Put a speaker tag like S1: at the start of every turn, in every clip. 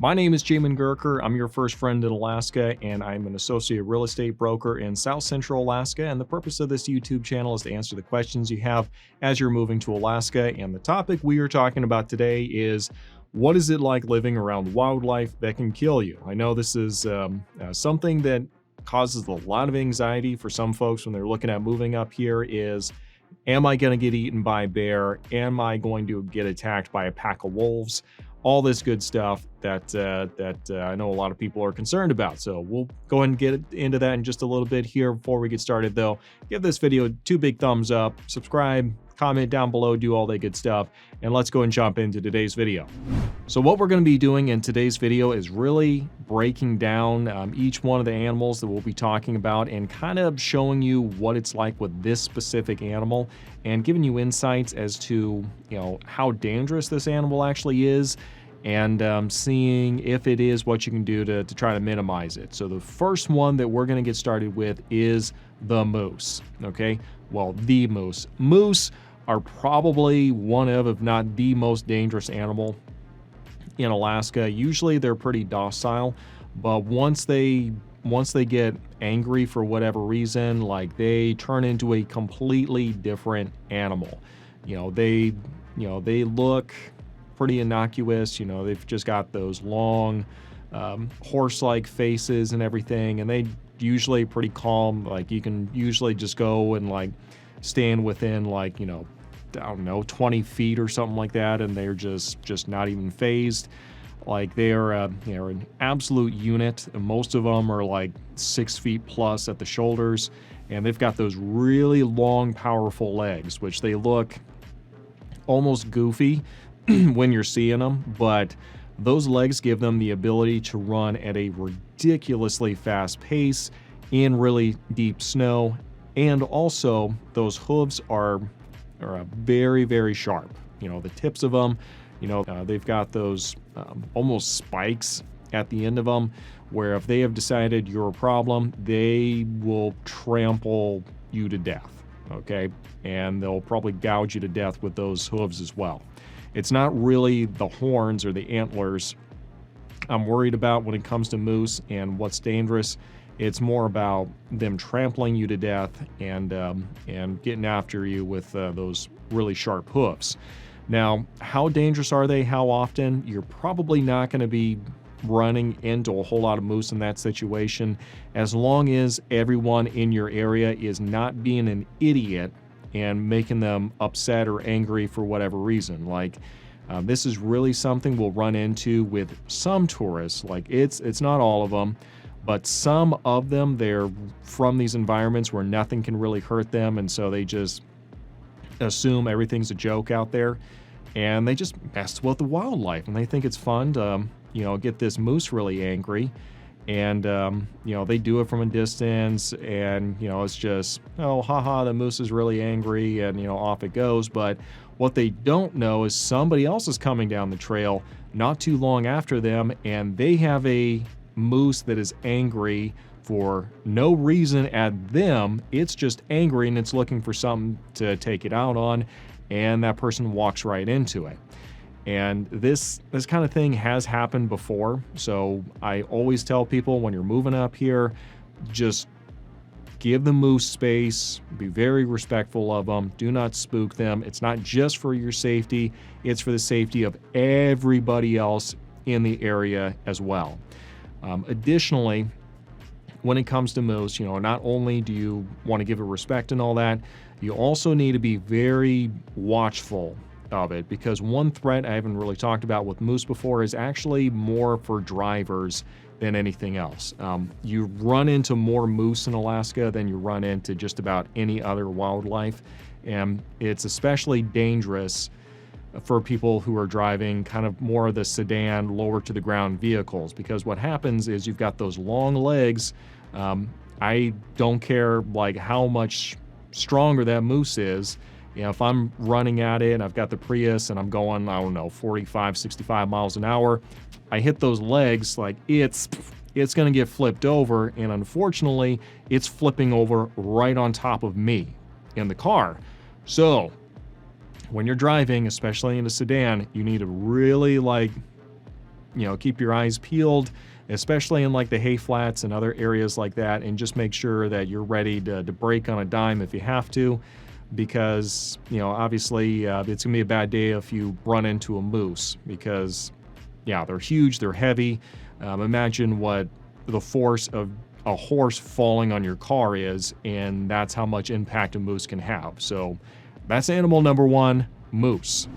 S1: My name is Jamin Gurker. I'm your first friend in Alaska, and I'm an associate real estate broker in South Central Alaska. And the purpose of this YouTube channel is to answer the questions you have as you're moving to Alaska. And the topic we are talking about today is, what is it like living around wildlife that can kill you? I know this is something that causes a lot of anxiety for some folks when they're looking at moving up here is, am I going to get eaten by a bear? Am I going to get attacked by a pack of wolves? All this good stuff that I know a lot of people are concerned about. So we'll go ahead and get into that in just a little bit here. Before we get started though, give this video 2 big thumbs up, subscribe, comment down below, do all that good stuff, and let's go and jump into today's video. So what we're going to be doing in today's video is really breaking down each one of the animals that we'll be talking about and kind of showing you what it's like with this specific animal and giving you insights as to, how dangerous this animal actually is, and seeing if it is what you can do to try to minimize it. So the first one that we're going to get started with is the moose. Okay, well, the moose. Moose are probably one of, if not the most dangerous animal in Alaska. Usually they're pretty docile, but once they get angry for whatever reason, like, they turn into a completely different animal. They look pretty innocuous. They've just got those long horse-like faces and everything, and they usually pretty calm. Like, you can usually just go and stand within I don't know, 20 feet or something like that, and they're just not even phased. Like, they're an absolute unit. Most of them are 6 feet plus at the shoulders, and they've got those really long, powerful legs, which they look almost goofy when you're seeing them, but those legs give them the ability to run at a ridiculously fast pace in really deep snow. And also those hooves are very, very sharp. The tips of them, they've got those almost spikes at the end of them, where if they have decided you're a problem, they will trample you to death. Okay, and they'll probably gouge you to death with those hooves as well. It's not really the horns or the antlers I'm worried about when it comes to moose and what's dangerous. It's more about them trampling you to death and getting after you with those really sharp hoofs. Now, how dangerous are they? How often? You're probably not going to be running into a whole lot of moose in that situation, as long as everyone in your area is not being an idiot and making them upset or angry for whatever reason. This is really something we'll run into with some tourists. It's not all of them, but some of them, they're from these environments where nothing can really hurt them, and so they just assume everything's a joke out there, and they just mess with the wildlife, and they think it's fun to get this moose really angry. And they do it from a distance, and it's just, oh, haha, the moose is really angry, and off it goes. But what they don't know is somebody else is coming down the trail not too long after them, and they have a moose that is angry for no reason at them. It's just angry, and it's looking for something to take it out on, and that person walks right into it. And this kind of thing has happened before. So I always tell people, when you're moving up here, just give the moose space, be very respectful of them, do not spook them. It's not just for your safety, it's for the safety of everybody else in the area as well. Additionally, when it comes to moose, not only do you want to give it respect and all that, you also need to be very watchful of it, because one threat I haven't really talked about with moose before is actually more for drivers than anything else. You run into more moose in Alaska than you run into just about any other wildlife, and it's especially dangerous for people who are driving kind of more of the sedan, lower to the ground vehicles, because what happens is you've got those long legs. I don't care how much stronger that moose is. If I'm running at it and I've got the Prius and I'm going, I don't know, 45, 65 miles an hour, I hit those legs, it's going to get flipped over, and unfortunately, it's flipping over right on top of me in the car. So when you're driving, especially in a sedan, you need to really keep your eyes peeled, especially in like the hay flats and other areas like that, and just make sure that you're ready to break on a dime if you have to, because obviously it's gonna be a bad day if you run into a moose, because they're huge, they're heavy. Imagine what the force of a horse falling on your car is, and that's how much impact a moose can have. So that's animal number one, moose.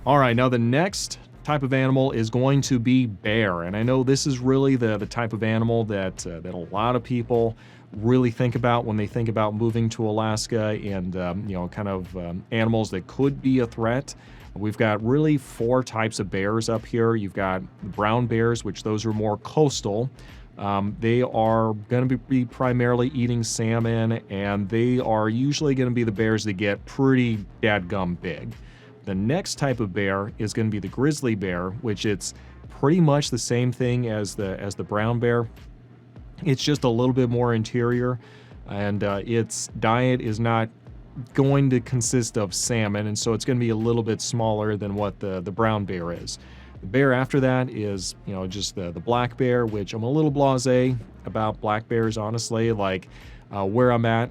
S1: All right, now the next type of animal is going to be bear, and I know this is really the type of animal that a lot of people really think about when they think about moving to Alaska, and animals that could be a threat. We've got really 4 types of bears up here. You've got brown bears, which those are more coastal. They are going to be primarily eating salmon, and they are usually going to be the bears that get pretty dadgum big. The next type of bear is going to be the grizzly bear, which it's pretty much the same thing as the brown bear. It's just a little bit more interior, and its diet is not going to consist of salmon, and so it's going to be a little bit smaller than what the brown bear is. The bear after that is just the black bear, which I'm a little blasé about black bears, honestly. Like where I'm at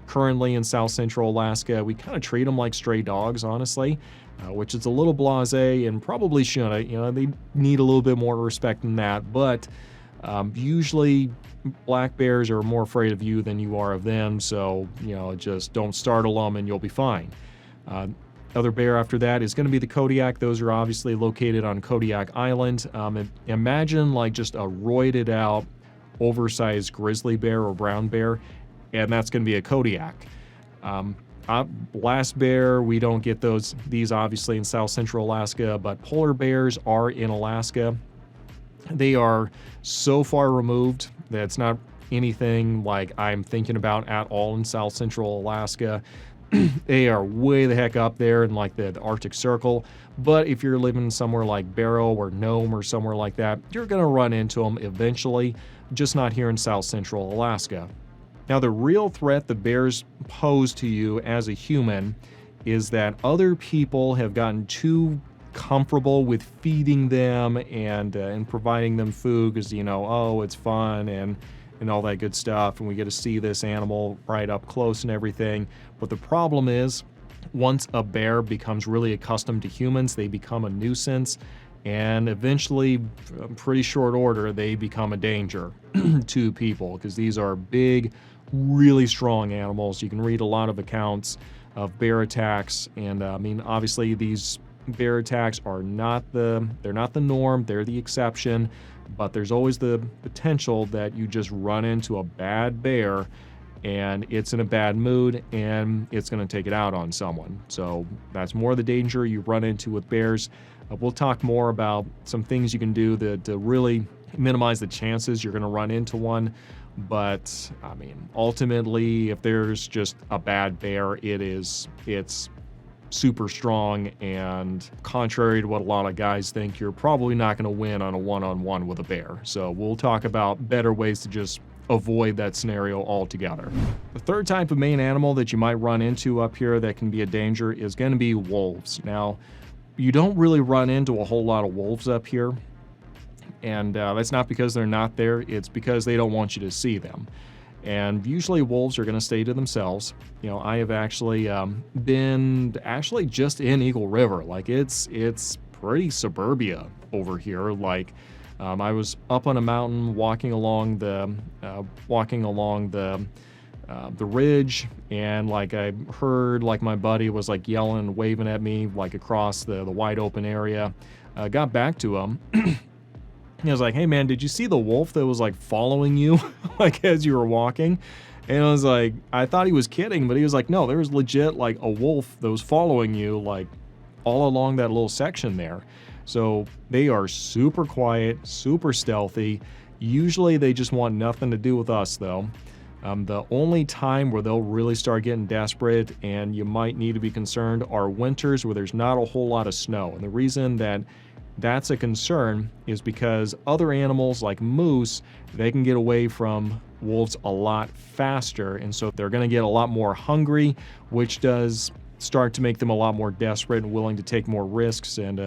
S1: currently in South Central Alaska, we kind of treat them like stray dogs, honestly, which is a little blasé and probably shouldn't. They need a little bit more respect than that, but usually black bears are more afraid of you than you are of them, so just don't startle them and you'll be fine. Other bear after that is going to be the Kodiak. Those are obviously located on Kodiak Island. Imagine like just a roided out, oversized grizzly bear or brown bear, and that's going to be a Kodiak. Last bear, we don't get these obviously in South Central Alaska, but polar bears are in Alaska. They are so far removed that it's not anything like I'm thinking about at all in South Central Alaska. They are way the heck up there in like the Arctic Circle. But if you're living somewhere like Barrow or Nome or somewhere like that, you're going to run into them eventually, just not here in South Central Alaska. Now, the real threat the bears pose to you as a human is that other people have gotten too comfortable with feeding them and providing them food because it's fun and all that good stuff, and we get to see this animal right up close and everything. But the problem is, once a bear becomes really accustomed to humans, they become a nuisance, and eventually, in pretty short order, they become a danger to people, because these are big, really strong animals. You can read a lot of accounts of bear attacks, and obviously these bear attacks are they're not the norm, they're the exception, but there's always the potential that you just run into a bad bear and it's in a bad mood and it's going to take it out on someone. So that's more the danger you run into with bears. We'll talk more about some things you can do to really minimize the chances you're going to run into one. But ultimately, if there's just a bad bear, it's super strong, and contrary to what a lot of guys think, you're probably not going to win on a one-on-one with a bear. So we'll talk about better ways to just avoid that scenario altogether. The third type of main animal that you might run into up here that can be a danger is going to be wolves. Now, you don't really run into a whole lot of wolves up here, and that's not because they're not there, it's because they don't want you to see them. And usually wolves are going to stay to themselves. I have actually been just in Eagle River. Like it's pretty suburbia over here. Like I was up on a mountain walking along the ridge, and like I heard like my buddy was like yelling and waving at me like across the wide open area. Got back to him. He was like, "Hey man, did you see the wolf that was like following you like as you were walking?" And I was like, I thought he was kidding, but he was like, "No, there was legit like a wolf that was following you like all along that little section there." So they are super quiet, super stealthy. Usually they just want nothing to do with us though. The only time where they'll really start getting desperate and you might need to be concerned are winters where there's not a whole lot of snow. And the reason that's a concern is because other animals like moose, they can get away from wolves a lot faster, and so they're going to get a lot more hungry, which does start to make them a lot more desperate and willing to take more risks and,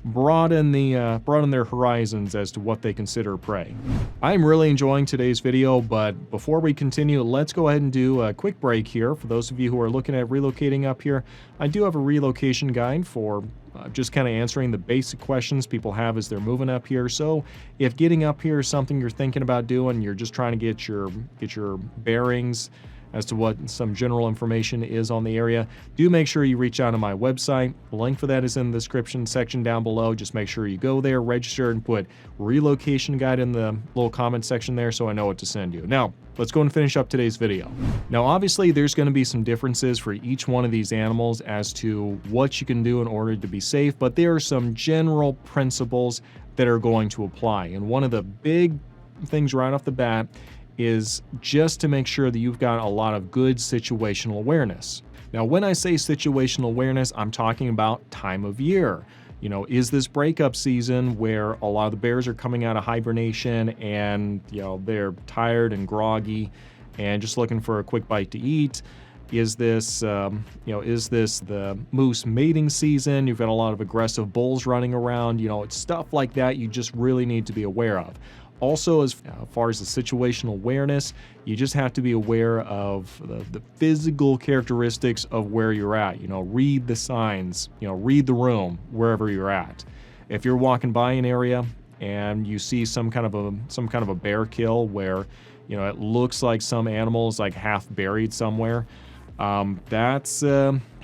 S1: broaden their horizons as to what they consider prey. I'm really enjoying today's video, but before we continue, let's go ahead and do a quick break here. For those of you who are looking at relocating up here, I do have a relocation guide for just kind of answering the basic questions people have as they're moving up here. So if getting up here is something you're thinking about doing, you're just trying to get your bearings as to what some general information is on the area, do make sure you reach out to my website. The link for that is in the description section down below. Just make sure you go there, register, and put relocation guide in the little comment section there so I know what to send you. Now, let's go and finish up today's video. Now, obviously, there's going to be some differences for each one of these animals as to what you can do in order to be safe, but there are some general principles that are going to apply. And one of the big things right off the bat is just to make sure that you've got a lot of good situational awareness. Now, when I say situational awareness, I'm talking about time of year. Is this breakup season where a lot of the bears are coming out of hibernation and, they're tired and groggy and just looking for a quick bite to eat? Is this the moose mating season? You've got a lot of aggressive bulls running around. It's stuff like that you just really need to be aware of. Also, as far as the situational awareness, you just have to be aware of the physical characteristics of where you're at. Read the signs, read the room wherever you're at. If you're walking by an area and you see some kind of a bear kill where, it looks like some animal is like half buried somewhere,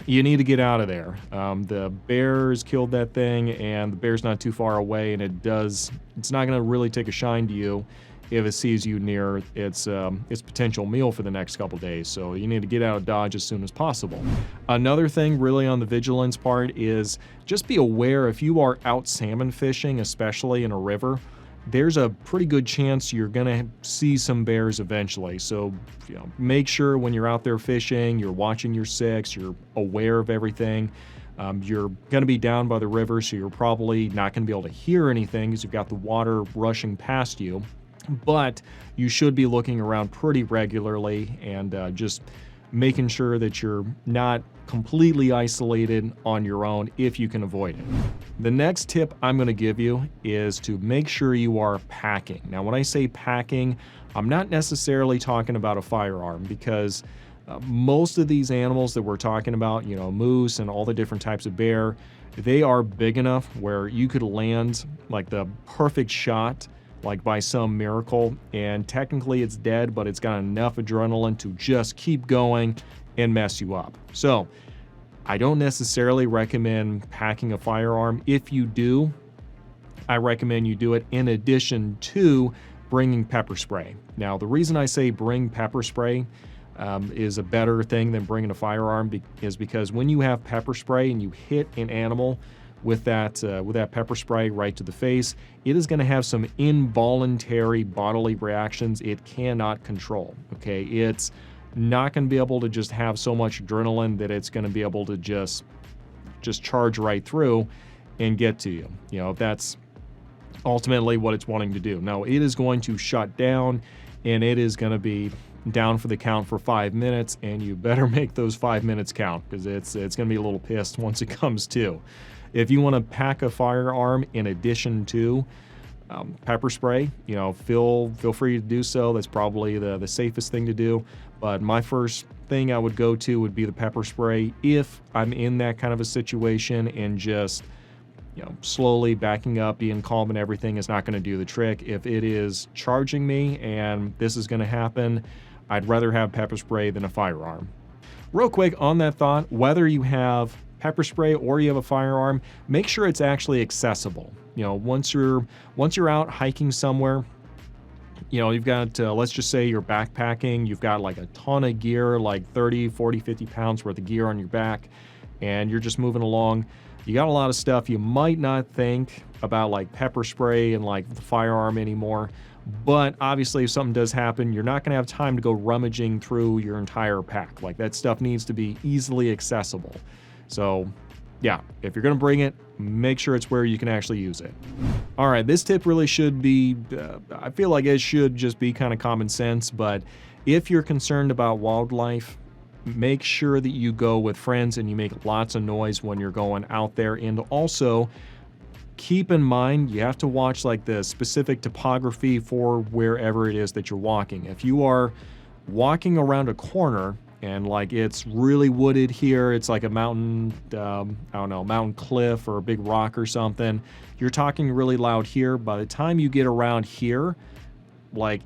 S1: you need to get out of there. The bears killed that thing, and the bear's not too far away, and it's not going to really take a shine to you if it sees you near its potential meal for the next couple days. So you need to get out of Dodge as soon as possible. Another thing really on the vigilance part is just be aware if you are out salmon fishing, especially in a river, there's a pretty good chance you're gonna see some bears eventually. So, make sure when you're out there fishing, you're watching your six, you're aware of everything. You're gonna be down by the river, so you're probably not gonna be able to hear anything because you've got the water rushing past you. But you should be looking around pretty regularly and just making sure that you're not completely isolated on your own if you can avoid it. The next tip I'm going to give you is to make sure you are packing. Now, when I say packing, I'm not necessarily talking about a firearm because most of these animals that we're talking about, moose and all the different types of bear, they are big enough where you could land like the perfect shot like by some miracle, and technically it's dead, but it's got enough adrenaline to just keep going and mess you up. So I don't necessarily recommend packing a firearm. If you do, I recommend you do it in addition to bringing pepper spray. Now, the reason I say bring pepper spray is a better thing than bringing a firearm is because when you have pepper spray and you hit an animal with that pepper spray right to the face, it is going to have some involuntary bodily reactions it cannot control. Okay, it's not going to be able to just have so much adrenaline that it's going to be able to just charge right through and get to you. That's ultimately what it's wanting to do. Now, it is going to shut down, and it is going to be down for the count for 5 minutes, and you better make those 5 minutes count because it's going to be a little pissed once it comes to. If you want to pack a firearm in addition to pepper spray, feel free to do so. That's probably the safest thing to do. But my first thing I would go to would be the pepper spray if I'm in that kind of a situation, and just slowly backing up, being calm and everything is not going to do the trick. If it is charging me and this is going to happen, I'd rather have pepper spray than a firearm. Real quick on that thought, whether you have pepper spray or you have a firearm, make sure it's actually accessible. Once you're out hiking somewhere, you've got, let's just say you're backpacking, you've got like a ton of gear, like 30, 40, 50 pounds worth of gear on your back, and you're just moving along. You got a lot of stuff. You might not think about like pepper spray and like the firearm anymore, but obviously if something does happen, you're not going to have time to go rummaging through your entire pack. Like, that stuff needs to be easily accessible. So yeah, if you're going to bring it, make sure it's where you can actually use it. All right, this tip really should be, I feel like it should just be kind of common sense, but if you're concerned about wildlife, make sure that you go with friends and you make lots of noise when you're going out there. And also keep in mind, you have to watch like the specific topography for wherever it is that you're walking. If you are walking around a corner and like it's really wooded here, it's like a mountain, I don't know, mountain cliff or a big rock or something, you're talking really loud here. By the time you get around here, like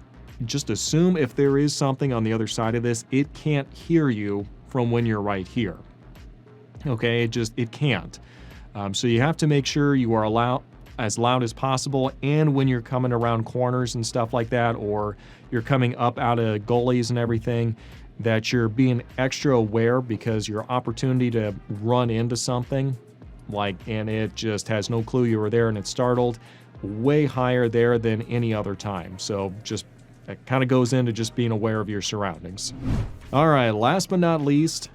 S1: just assume if there is something on the other side of this, it can't hear you from when you're right here. Okay, it can't. So you have to make sure you are as loud as possible, and when you're coming around corners and stuff like that, or you're coming up out of gullies and everything, that you're being extra aware, because your opportunity to run into something and it just has no clue you were there and it's startled, way higher there than any other time. So just that kind of goes into just being aware of your surroundings. All right, last but not least,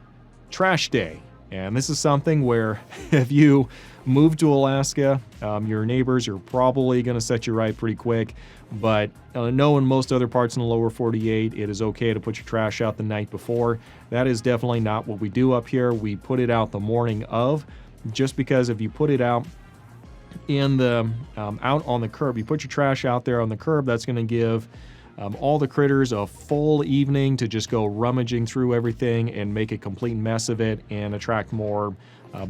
S1: trash day. And this is something where if you move to Alaska, your neighbors are probably going to set you right pretty quick. But know in most other parts in the lower 48, it is okay to put your trash out the night before. That is definitely not what we do up here. We put it out the morning of, just because if you put it out in the out on the curb, you put your trash out there on the curb, that's going to give all the critters a full evening to just go rummaging through everything and make a complete mess of it and attract more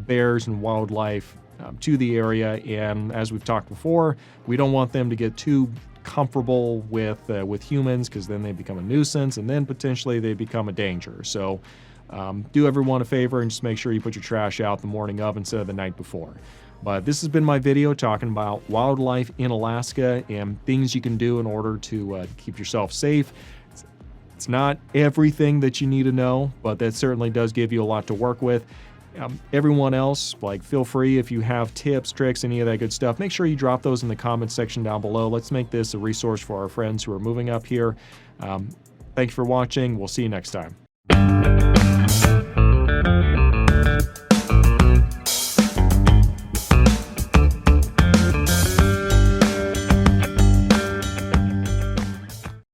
S1: bears and wildlife to the area. And as we've talked before, we don't want them to get too comfortable with humans, because then they become a nuisance and then potentially they become a danger. So do everyone a favor and just make sure you put your trash out the morning of instead of the night before. But this has been my video talking about wildlife in Alaska and things you can do in order to keep yourself safe. It's not everything that you need to know, but that certainly does give you a lot to work with. Everyone else, feel free, if you have tips, tricks, any of that good stuff, make sure you drop those in the comments section down below. Let's make this a resource for our friends who are moving up here. Thanks for watching. We'll see you next time.